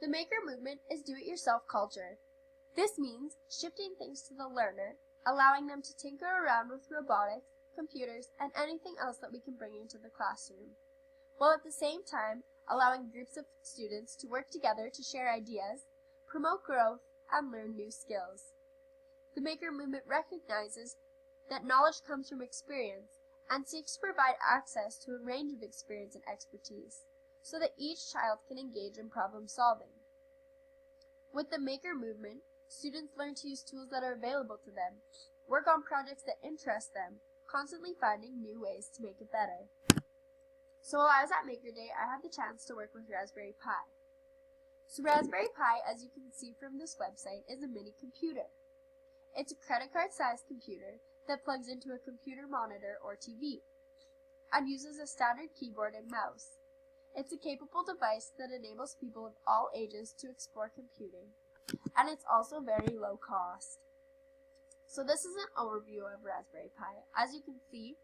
The maker movement is do-it-yourself culture. This means shifting things to the learner, allowing them to tinker around with robotics, computers, and anything else that we can bring into the classroom, while at the same time allowing groups of students to work together to share ideas, promote growth, and learn new skills. The maker movement recognizes that knowledge comes from experience and seeks to provide access to a range of experience and expertise, so that each child can engage in problem solving. With the maker movement, students learn to use tools that are available to them, work on projects that interest them, constantly finding new ways to make it better. So while I was at Maker Day, I had the chance to work with Raspberry Pi. So Raspberry Pi, as you can see from this website, is a mini computer. It's a credit card-sized computer that plugs into a computer monitor or TV and uses a standard keyboard and mouse. It's a capable device that enables people of all ages to explore computing, and it's also very low cost. So this is an overview of Raspberry Pi. As you can see,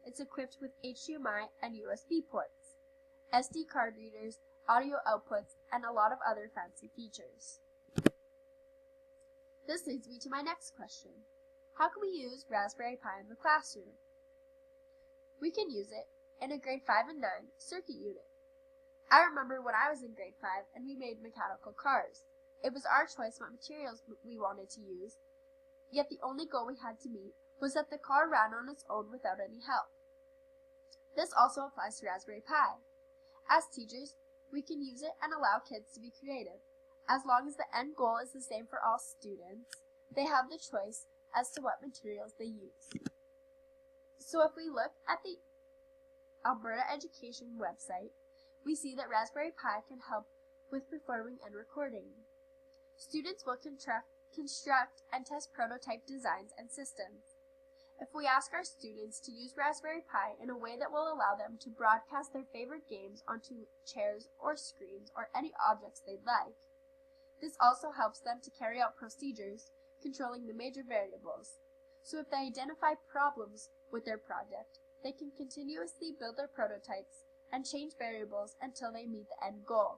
it's equipped with HDMI and USB ports, SD card readers, audio outputs, and a lot of other fancy features. This leads me to my next question. How can we use Raspberry Pi in the classroom? We can use it in a grade 5 and 9 circuit unit. I remember when I was in grade 5 and we made mechanical cars. It was our choice what materials we wanted to use, yet the only goal we had to meet was that the car ran on its own without any help. This also applies to Raspberry Pi. As teachers, we can use it and allow kids to be creative. As long as the end goal is the same for all students, they have the choice as to what materials they use. So if we look at the Alberta Education website, we see that Raspberry Pi can help with performing and recording. Students will construct and test prototype designs and systems. If we ask our students to use Raspberry Pi in a way that will allow them to broadcast their favorite games onto chairs or screens or any objects they'd like, this also helps them to carry out procedures controlling the major variables. So if they identify problems with their project, they can continuously build their prototypes and change variables until they meet the end goal.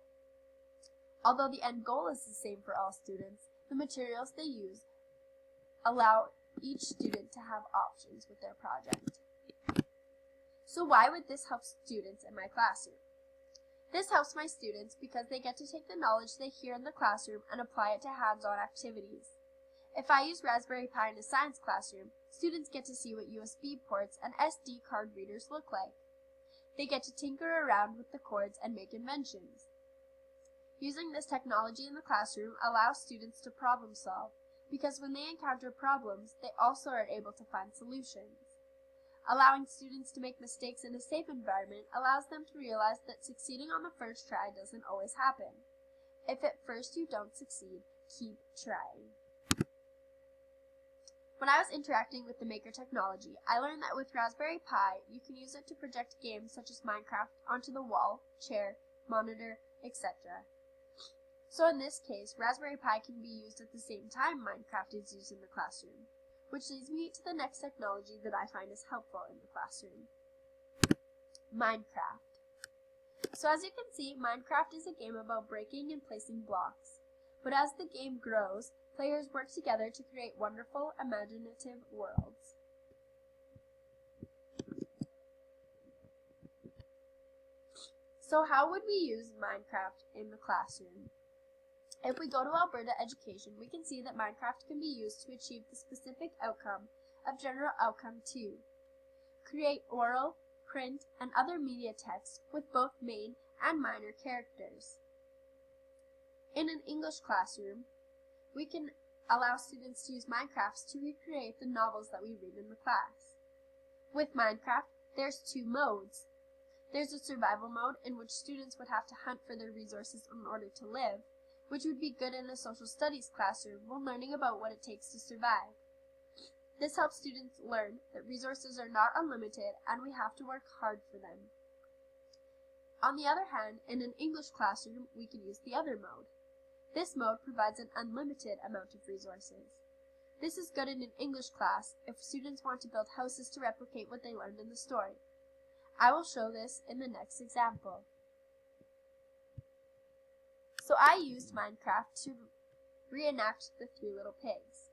Although the end goal is the same for all students, the materials they use allow each student to have options with their project. So why would this help students in my classroom? This helps my students because they get to take the knowledge they hear in the classroom and apply it to hands-on activities. If I use Raspberry Pi in a science classroom, students get to see what USB ports and SD card readers look like. They get to tinker around with the cords and make inventions. Using this technology in the classroom allows students to problem solve, because when they encounter problems, they also are able to find solutions. Allowing students to make mistakes in a safe environment allows them to realize that succeeding on the first try doesn't always happen. If at first you don't succeed, keep trying. When I was interacting with the Maker technology, I learned that with Raspberry Pi, you can use it to project games such as Minecraft onto the wall, chair, monitor, etc. So in this case, Raspberry Pi can be used at the same time Minecraft is used in the classroom, which leads me to the next technology that I find is helpful in the classroom. Minecraft. So as you can see, Minecraft is a game about breaking and placing blocks. But as the game grows, players work together to create wonderful, imaginative worlds. So how would we use Minecraft in the classroom? If we go to Alberta Education, we can see that Minecraft can be used to achieve the specific outcome of General Outcome 2. Create oral, print, and other media text with both main and minor characters. In an English classroom, we can allow students to use Minecraft to recreate the novels that we read in the class. With Minecraft, there's two modes. There's a survival mode in which students would have to hunt for their resources in order to live, which would be good in a social studies classroom when learning about what it takes to survive. This helps students learn that resources are not unlimited and we have to work hard for them. On the other hand, in an English classroom, we can use the other mode. This mode provides an unlimited amount of resources. This is good in an English class if students want to build houses to replicate what they learned in the story. I will show this in the next example. So I used Minecraft to reenact the Three Little Pigs.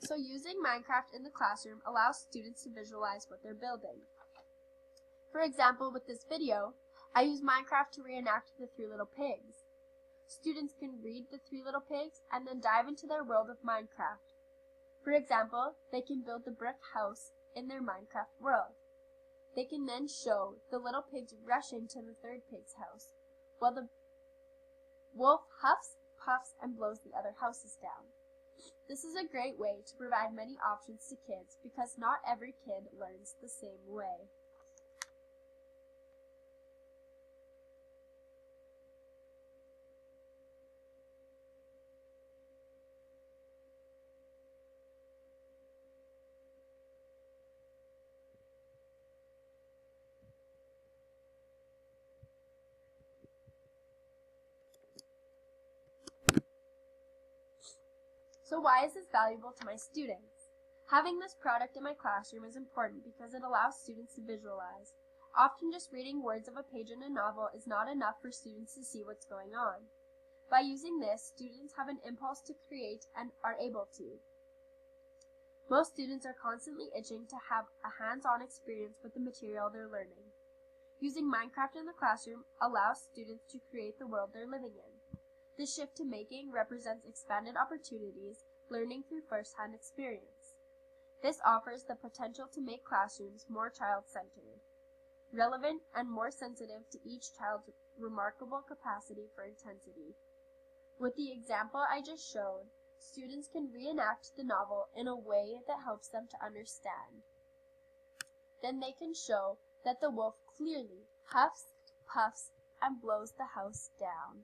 So using Minecraft in the classroom allows students to visualize what they're building. For example, with this video, I use Minecraft to reenact the Three Little Pigs. Students can read the Three Little Pigs and then dive into their world of Minecraft. For example, they can build the brick house in their Minecraft world. They can then show the little pigs rushing to the third pig's house, while the wolf huffs, puffs, and blows the other houses down. This is a great way to provide many options to kids because not every kid learns the same way. So why is this valuable to my students? Having this product in my classroom is important because it allows students to visualize. Often just reading words of a page in a novel is not enough for students to see what's going on. By using this, students have an impulse to create and are able to. Most students are constantly itching to have a hands-on experience with the material they're learning. Using Minecraft in the classroom allows students to create the world they're living in. This shift to making represents expanded opportunities, learning through first-hand experience. This offers the potential to make classrooms more child-centered, relevant, and more sensitive to each child's remarkable capacity for intensity. With the example I just showed, students can reenact the novel in a way that helps them to understand. Then they can show that the wolf clearly huffs, puffs, and blows the house down.